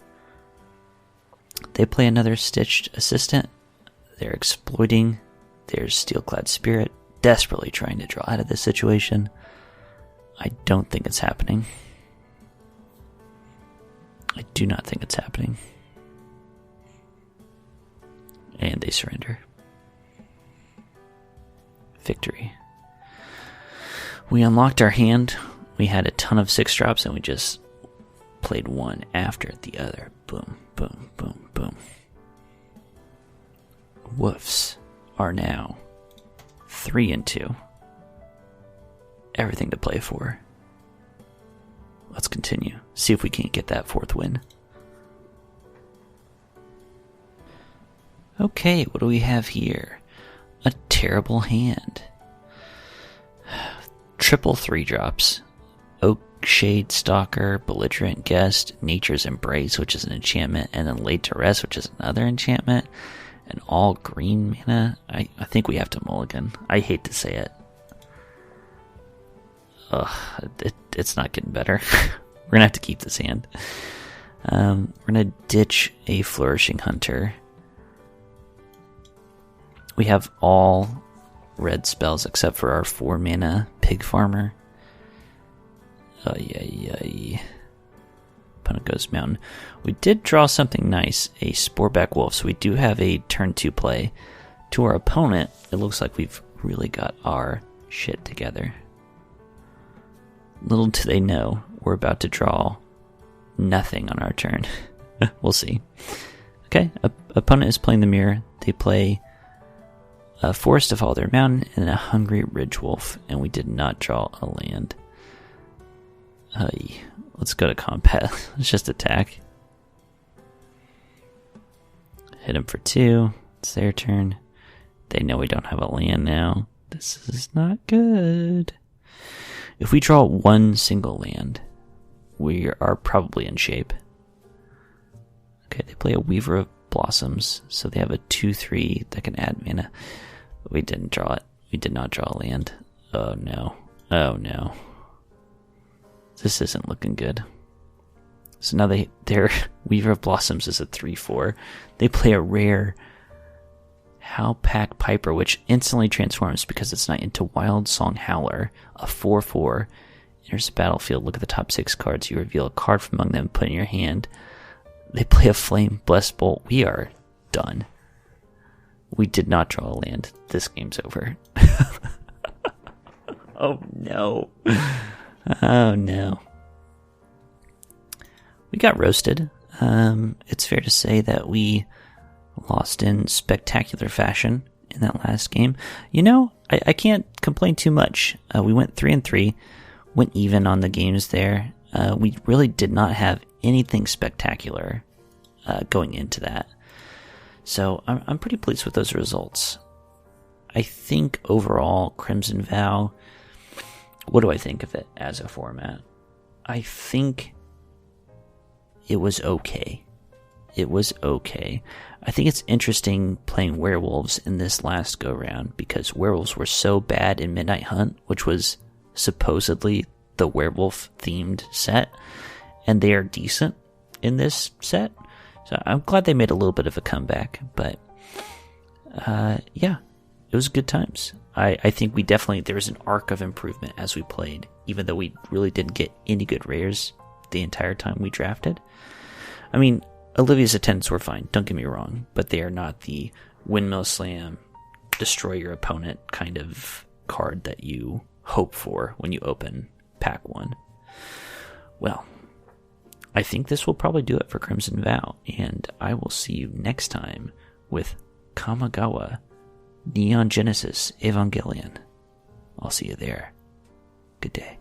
They play another Stitched Assistant. They're exploiting their Steelclad Spirit, desperately trying to draw out of this situation. I don't think it's happening. I do not think it's happening. And they surrender. Victory. We unlocked our hand. We had a ton of 6-drops and we just played one after the other. Boom, boom, boom, boom. Woofs are now 3-2. Everything to play for. Let's continue. See if we can't get that 4th win. Okay, what do we have here? A terrible hand. Triple 3-drops. Oakshade Stalker, Belligerent Guest, Nature's Embrace, which is an enchantment, and then Laid to Rest, which is another enchantment, and all green mana. I think we have to mulligan. I hate to say it. It's not getting better. We're gonna have to keep this hand. We're gonna ditch a Flourishing Hunter. We have all red spells except for our 4-mana Pig Farmer. Opponent goes Mountain. We did draw something nice, a Sporeback Wolf, so we do have a turn 2 play. To our opponent, it looks like we've really got our shit together. Little do they know, we're about to draw nothing on our turn. We'll see. Okay, opponent is playing the mirror. They play a Forest of Alder Mountain and a Hungry Ridge Wolf, and we did not draw a land. Let's go to combat. Let's just attack. Hit them for 2. It's their turn. They know we don't have a land now. This is not good. If we draw one single land, we are probably in shape. Okay, they play a Weaver of Blossoms, so they have a 2/3 that can add mana. We didn't draw it. We did not draw a land. Oh no. Oh no. This isn't looking good. So now their Weaver of Blossoms is a 3/4. They play a rare Howpack Piper, which instantly transforms because it's not into Wild Song Howler, a 4/4. Enters the battlefield, look at the top 6 cards. You reveal a card from among them, put in your hand. They play a Flame Blessed Bolt. We are done. We did not draw a land. This game's over. Oh no. Oh no. We got roasted. It's fair to say that we lost in spectacular fashion in that last game. You know, I can't complain too much. We went 3-3, went even on the games there. We really did not have anything spectacular going into that. So I'm pretty pleased with those results. I think overall, Crimson Vow, what do I think of it as a format? I think it was okay. It was okay. I think it's interesting playing werewolves in this last go-round because werewolves were so bad in Midnight Hunt, which was supposedly the werewolf-themed set, and they are decent in this set. So I'm glad they made a little bit of a comeback, but yeah, it was good times. I think there was an arc of improvement as we played, even though we really didn't get any good rares the entire time we drafted. I mean, Olivia's attendants were fine, don't get me wrong, but they are not the Windmill Slam, destroy your opponent kind of card that you hope for when you open pack 1. Well, I think this will probably do it for Crimson Vow, and I will see you next time with Kamigawa Neon Genesis Evangelion. I'll see you there. Good day.